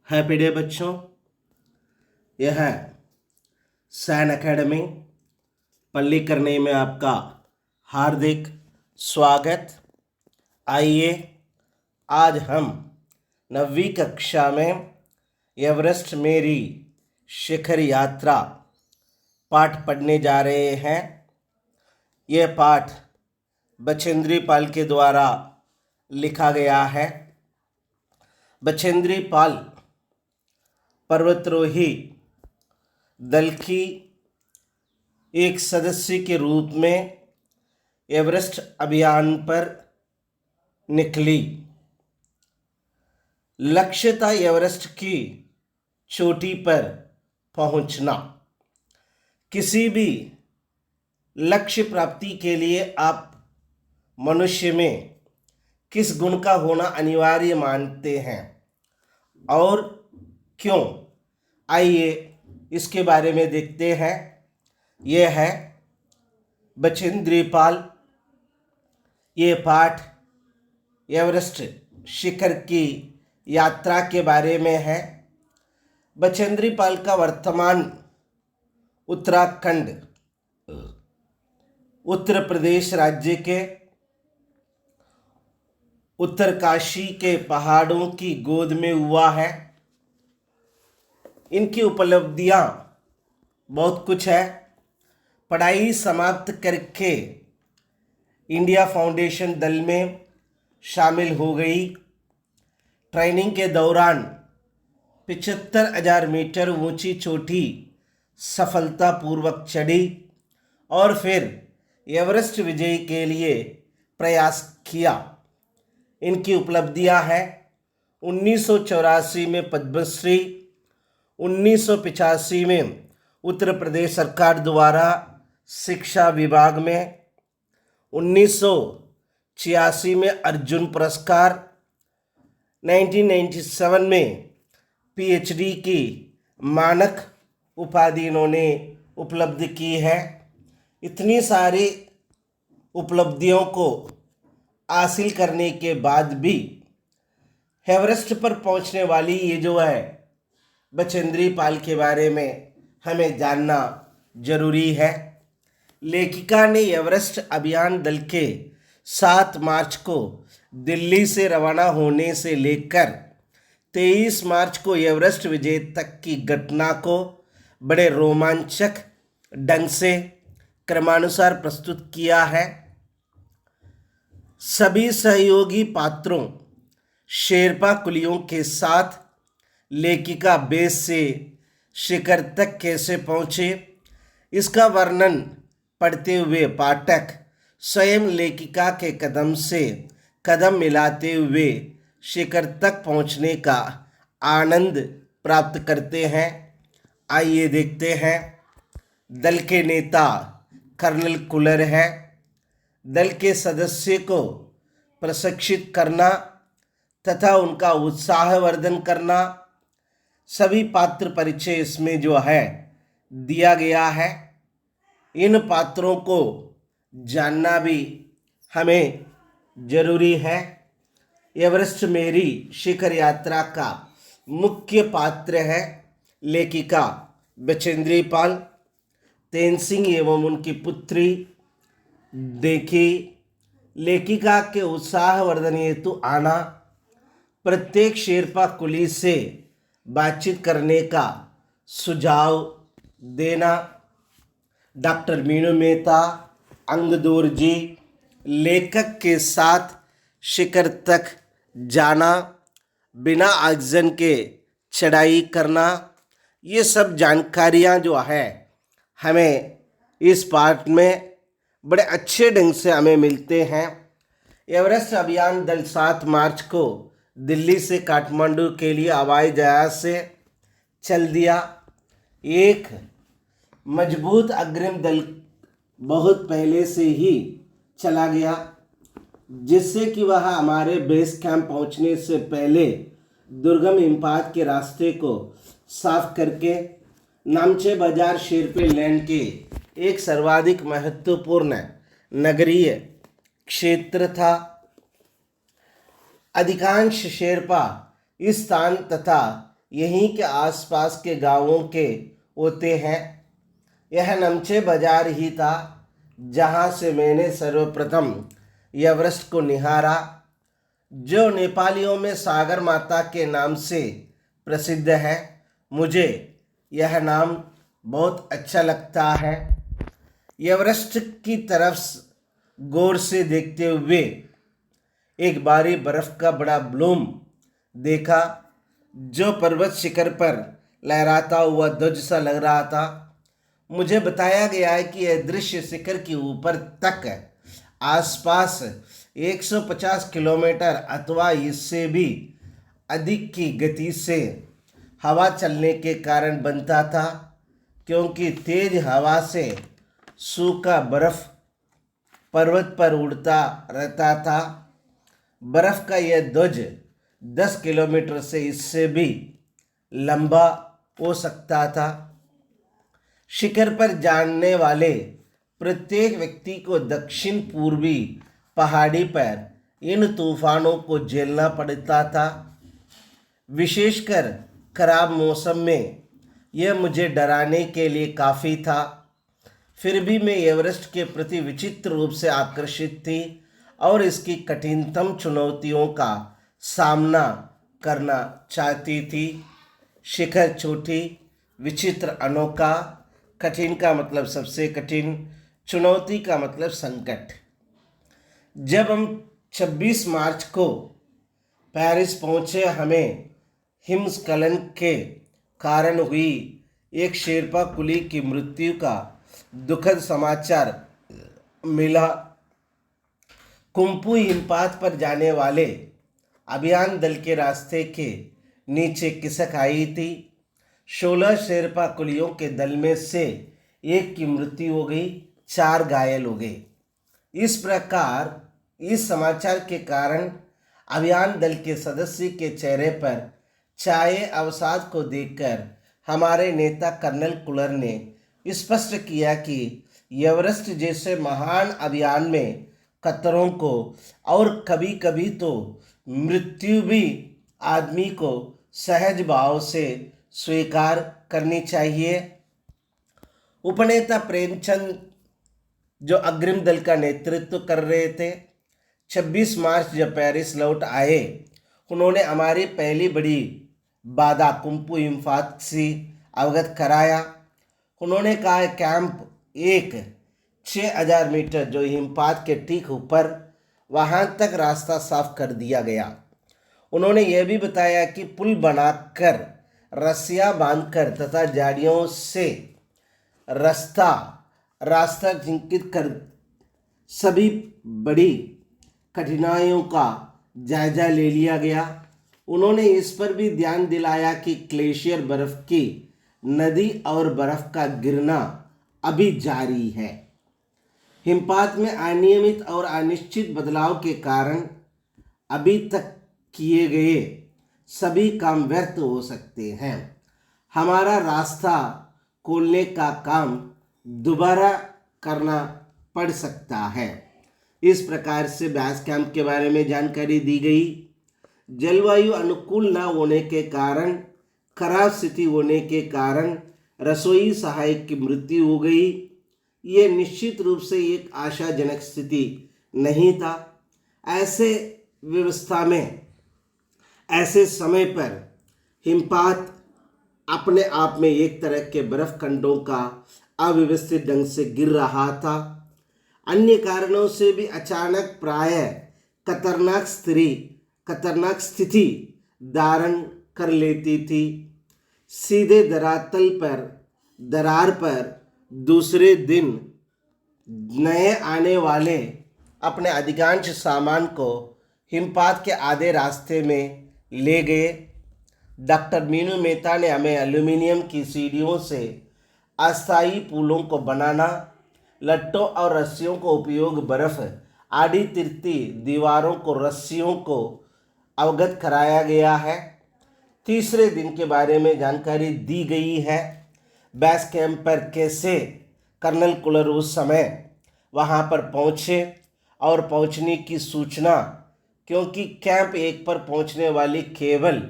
Happy day बच्चों। यह है सैन एकेडमी पल्लीकरनई में आपका हार्दिक स्वागत। आइए आज हम 9वीं कक्षा में एवरेस्ट मेरी शिखर यात्रा पाठ पढ़ने जा रहे हैं। यह पाठ बचेंद्री पाल के द्वारा लिखा गया है। बचेंद्री पाल पर्वतारोही दल की एक सदस्य के रूप में एवरेस्ट अभियान पर निकली। लक्ष्य था एवरेस्ट की चोटी पर पहुंचना। किसी भी लक्ष्य प्राप्ति के लिए आप मनुष्य में किस गुण का होना अनिवार्य मानते हैं और क्यों? आइए इसके बारे में देखते हैं। यह है बचेंद्री पाल। ये पाठ एवरेस्ट शिखर की यात्रा के बारे में है। बचेंद्री पाल का वर्तमान उत्तराखंड उत्तर प्रदेश राज्य के उत्तरकाशी के पहाड़ों की गोद में हुआ है। इनकी उपलब्धियां बहुत कुछ है। पढ़ाई समाप्त करके इंडिया फाउंडेशन दल में शामिल हो गई। ट्रेनिंग के दौरान 75,000 मीटर ऊंची चोटी सफलतापूर्वक चढ़ी और फिर एवरेस्ट विजय के लिए प्रयास किया। इनकी उपलब्धियां हैं 1984 में पद्मश्री, 1985 में उत्तर प्रदेश सरकार द्वारा शिक्षा विभाग में, 1986 में अर्जुन पुरस्कार, 1997 में पीएचडी की मानक उपाधि इन्होंने उपलब्ध की है। इतनी सारी उपलब्धियों को हासिल करने के बाद भी एवरेस्ट पर पहुंचने वाली ये जो है बचेंद्री पाल के बारे में हमें जानना जरूरी है। लेखिका ने एवरेस्ट अभियान दल के 7 मार्च को दिल्ली से रवाना होने से लेकर 23 मार्च को एवरेस्ट विजय तक की घटना को बड़े रोमांचक ढंग से क्रमानुसार प्रस्तुत किया है। सभी सहयोगी पात्रों शेरपा कुलियों के साथ लेखिका बेस से शिखर तक कैसे पहुँचे, इसका वर्णन पढ़ते हुए पाठक स्वयं लेखिका के कदम से कदम मिलाते हुए शिखर तक पहुँचने का आनंद प्राप्त करते हैं। आइए देखते हैं। दल के नेता कर्नल कुलर है। दल के सदस्य को प्रशिक्षित करना तथा उनका उत्साहवर्धन करना, सभी पात्र परिचय इसमें जो है दिया गया है। इन पात्रों को जानना भी हमें जरूरी है। एवरेस्ट मेरी शिखर यात्रा का मुख्य पात्र है लेखिका बचेंद्री पाल। तेनसिंह एवं उनकी पुत्री देखी। लेखिका के उत्साहवर्धन हेतु आना, प्रत्येक शेरपा कुली से बातचीत करने का सुझाव देना, डॉक्टर मीनू मेहता, अंगदूर जी, लेखक के साथ शिखर तक जाना, बिना ऑक्सीजन के चढ़ाई करना, ये सब जानकारियां जो है हमें इस पाठ में बड़े अच्छे ढंग से हमें मिलते हैं। एवरेस्ट अभियान दल 7 मार्च को दिल्ली से काठमांडू के लिए हवाई जहाज से चल दिया। एक मजबूत अग्रिम दल बहुत पहले से ही चला गया, जिससे कि वह हमारे बेस कैंप पहुंचने से पहले दुर्गम हिमपात के रास्ते को साफ करके नामचे बाजार शेरपे लैंड के एक सर्वाधिक महत्वपूर्ण नगरीय क्षेत्र था। अधिकांश शेरपा इस स्थान तथा यहीं के आसपास के गांवों के होते हैं। यह नमचे बाजार ही था जहां से मैंने सर्वप्रथम एवरेस्ट को निहारा, जो नेपालियों में सागर माता के नाम से प्रसिद्ध है। मुझे यह नाम बहुत अच्छा लगता है। एवरेस्ट की तरफ गौर से देखते हुए एक बारी बर्फ का बड़ा ब्लूम देखा, जो पर्वत शिखर पर लहराता हुआ ध्वज सा लग रहा था। मुझे बताया गया है कि यह दृश्य शिखर के ऊपर तक आसपास 150 किलोमीटर अथवा इससे भी अधिक की गति से हवा चलने के कारण बनता था, क्योंकि तेज हवा से सूखा बर्फ पर्वत पर उड़ता रहता था। बर्फ का यह ध्वज 10 किलोमीटर से इससे भी लंबा हो सकता था। शिखर पर जाने वाले प्रत्येक व्यक्ति को दक्षिण पूर्वी पहाड़ी पर इन तूफानों को झेलना पड़ता था। विशेषकर खराब मौसम में यह मुझे डराने के लिए काफ़ी था। फिर भी मैं एवरेस्ट के प्रति विचित्र रूप से आकर्षित थी और इसकी कठिनतम चुनौतियों का सामना करना चाहती थी। शिखर छोटी, विचित्र, अनोखा। कठिन का मतलब सबसे कठिन, चुनौती का मतलब संकट। जब हम 26 मार्च को पेरिस पहुँचे, हमें हिमस्खलन के कारण हुई एक शेरपा कुली की मृत्यु का दुखद समाचार मिला। कुंपू हिमपात पर जाने वाले अभियान दल के रास्ते के नीचे खिसक आई थी। 16 शेरपा कुलियों के दल में से एक की मृत्यु हो गई, 4 घायल हो गए। इस प्रकार इस समाचार के कारण अभियान दल के सदस्य के चेहरे पर छाए अवसाद को देखकर हमारे नेता कर्नल कुलर ने स्पष्ट किया कि एवरेस्ट जैसे महान अभियान में खतरों को और कभी कभी तो मृत्यु भी आदमी को सहज भाव से स्वीकार करनी चाहिए। उपनेता प्रेमचंद, जो अग्रिम दल का नेतृत्व कर रहे थे, 26 मार्च जब पेरिस लौट आए, उन्होंने हमारी पहली बड़ी बाधा कुंपू हिमपात से अवगत कराया। उन्होंने कहा कैंप एक 6000 मीटर जो हिमपात के ठीक ऊपर, वहां तक रास्ता साफ कर दिया गया। उन्होंने यह भी बताया कि पुल बनाकर, रस्सियां बांधकर तथा झाड़ियों से रास्ता चिन्हित कर सभी बड़ी कठिनाइयों का जायजा ले लिया गया। उन्होंने इस पर भी ध्यान दिलाया कि ग्लेशियर बर्फ की नदी और बर्फ का गिरना अभी जारी है। हिमपात में अनियमित और अनिश्चित बदलाव के कारण अभी तक किए गए सभी काम व्यर्थ हो सकते हैं। हमारा रास्ता खोलने का काम दोबारा करना पड़ सकता है। इस प्रकार से बेस कैंप के बारे में जानकारी दी गई। जलवायु अनुकूल न होने के कारण, खराब स्थिति होने के कारण रसोई सहायक की मृत्यु हो गई। ये निश्चित रूप से एक आशाजनक स्थिति नहीं था। ऐसे व्यवस्था में, ऐसे समय पर हिमपात अपने आप में एक तरह के बर्फ खंडों का अव्यवस्थित ढंग से गिर रहा था। अन्य कारणों से भी अचानक प्रायः खतरनाक स्थिति धारण कर लेती थी। सीधे दरार पर दूसरे दिन नए आने वाले अपने अधिकांश सामान को हिमपात के आधे रास्ते में ले गए। डॉक्टर मीनू मेहता ने हमें एल्यूमिनियम की सीढ़ियों से अस्थायी पुलों को बनाना, लट्टों और रस्सियों को उपयोग, बर्फ आड़ी तिरती दीवारों को रस्सियों को अवगत कराया गया है। तीसरे दिन के बारे में जानकारी दी गई है। बेस कैंप पर कैसे कर्नल कुलर उस समय वहां पर पहुंचे और पहुंचने की सूचना, क्योंकि कैंप एक पर पहुंचने वाली केवल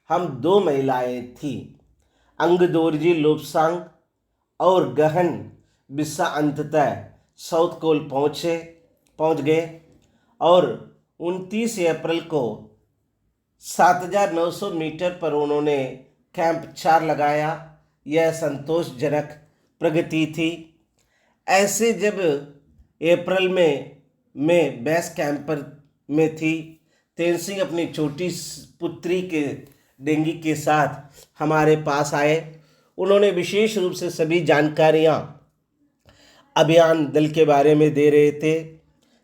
हम 2 महिलाएं थीं। अंगदोर्जी लोब्सांग और गहन बिस्सा अंततः साउथ कोल पहुंच गए और 29 अप्रैल को 7,900 मीटर पर उन्होंने कैंप 4 लगाया। यह संतोषजनक प्रगति थी। ऐसे जब अप्रैल में मैं बेस कैंप पर में थी, तेनसिंह अपनी छोटी पुत्री के डेंगी के साथ हमारे पास आए। उन्होंने विशेष रूप से सभी जानकारियां अभियान दल के बारे में दे रहे थे,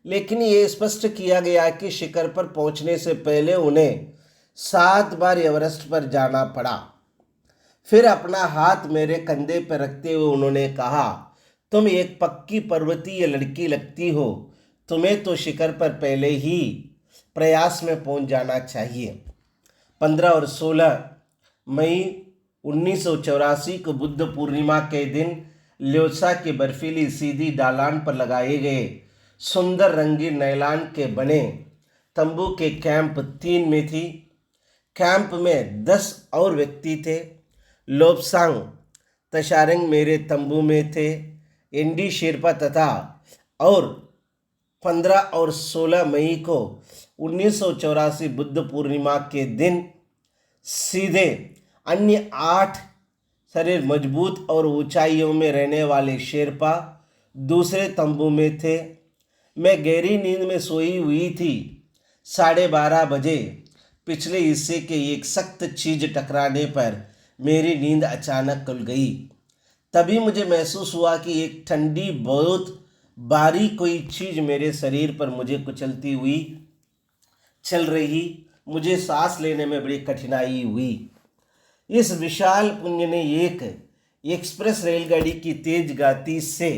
लेकिन ये स्पष्ट किया गया कि शिखर पर पहुंचने से पहले उन्हें 7 बार एवरेस्ट पर जाना पड़ा। फिर अपना हाथ मेरे कंधे पर रखते हुए उन्होंने कहा, तुम एक पक्की पर्वतीय लड़की लगती हो, तुम्हें तो शिखर पर पहले ही प्रयास में पहुंच जाना चाहिए। 15 और 16 मई 1984 को बुद्ध पूर्णिमा के दिन ल्योसा की बर्फीली सीधी ढलान पर लगाए गए सुंदर रंगीन नैलान के बने तंबू के कैंप 3 में थी। कैंप में 10 और व्यक्ति थे। लोब्सांग तशारेंग मेरे तंबू में थे। एनडी शेरपा तथा और 15 और 16 मई को 1984 बुद्ध पूर्णिमा के दिन सीधे अन्य 8 शरीर मजबूत और ऊंचाइयों में रहने वाले शेरपा दूसरे तंबू में थे। मैं गहरी नींद में सोई हुई थी। 12:30 बजे पिछले हिस्से के एक सख्त चीज टकराने पर मेरी नींद अचानक खुल गई। तभी मुझे महसूस हुआ कि एक ठंडी बहुत बारीक कोई चीज मेरे शरीर पर मुझे कुचलती हुई चल रही। मुझे सांस लेने में बड़ी कठिनाई हुई। इस विशाल पुंज ने एक एक्सप्रेस रेलगाड़ी की तेज गति से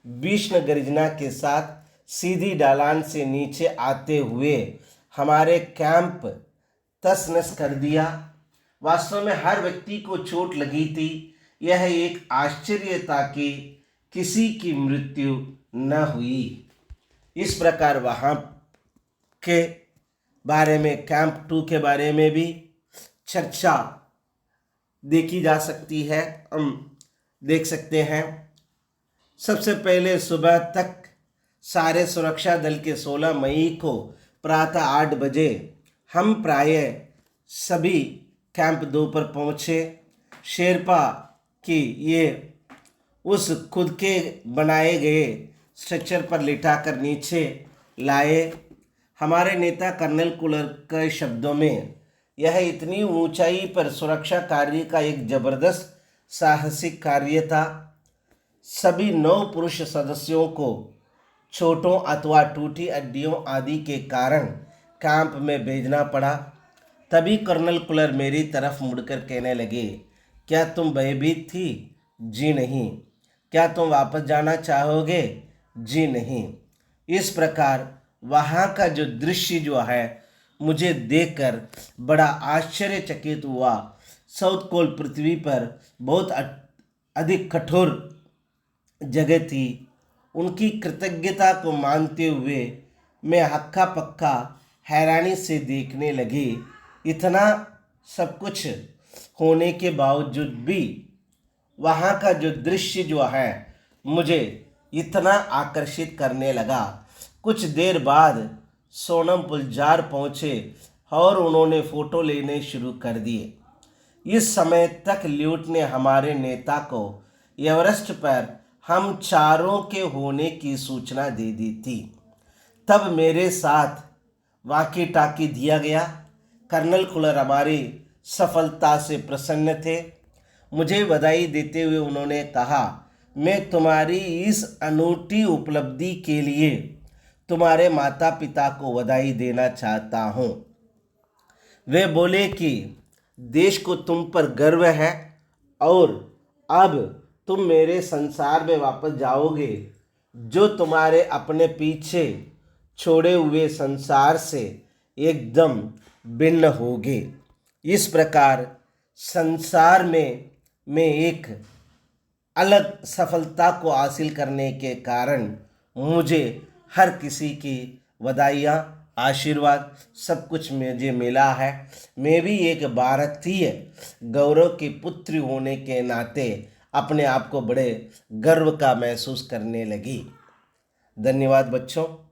भीषण गर्जना के साथ सीधी ढलान से नीचे आते हुए हमारे कैंप तस नस कर दिया। वास्तव में हर व्यक्ति को चोट लगी थी। यह एक आश्चर्य था कि किसी की मृत्यु न हुई। इस प्रकार वहाँ के बारे में, कैंप 2 के बारे में भी चर्चा देखी जा सकती है, हम देख सकते हैं। सबसे पहले सुबह तक सारे सुरक्षा दल के 16 मई को प्रातः 8 बजे हम प्रायः सभी कैंप 2 पर पहुँचे। शेरपा की ये उस खुद के बनाए गए स्ट्रक्चर पर लिटाकर नीचे लाए। हमारे नेता कर्नल कुलर के शब्दों में, यह इतनी ऊंचाई पर सुरक्षा कार्य का एक जबरदस्त साहसिक कार्य था। सभी 9 पुरुष सदस्यों को चोटों अथवा टूटी हड्डियों आदि के कारण कैंप में भेजना पड़ा। तभी कर्नल कुलर मेरी तरफ मुड़कर कहने लगे, क्या तुम भयभीत थी? जी नहीं। क्या तुम वापस जाना चाहोगे? जी नहीं। इस प्रकार वहाँ का जो दृश्य जो है मुझे देखकर बड़ा आश्चर्यचकित हुआ। साउथ कोल पृथ्वी पर बहुत अधिक कठोर जगह थी। उनकी कृतज्ञता को मानते हुए मैं हक्का पक्का हैरानी से देखने लगी। इतना सब कुछ होने के बावजूद भी वहाँ का जो दृश्य जो है मुझे इतना आकर्षित करने लगा। कुछ देर बाद सोनम पुलजार पहुँचे और उन्होंने फ़ोटो लेने शुरू कर दिए। इस समय तक ल्यूट ने हमारे नेता को एवरेस्ट पर हम चारों के होने की सूचना दे दी थी। तब मेरे साथ वाकी टाकी दिया गया। कर्नल कुलर हमारी सफलता से प्रसन्न थे। मुझे बधाई देते हुए उन्होंने कहा, मैं तुम्हारी इस अनूठी उपलब्धि के लिए तुम्हारे माता पिता को बधाई देना चाहता हूँ। वे बोले कि देश को तुम पर गर्व है और अब तुम मेरे संसार में वापस जाओगे जो तुम्हारे अपने पीछे छोड़े हुए संसार से एकदम भिन्न होगे। इस प्रकार संसार में मैं एक अलग सफलता को हासिल करने के कारण मुझे हर किसी की बधाइयाँ आशीर्वाद सब कुछ मुझे मिला है। मैं भी एक भारतीय गौरव की पुत्री होने के नाते अपने आप को बड़े गर्व का महसूस करने लगी। धन्यवाद बच्चों।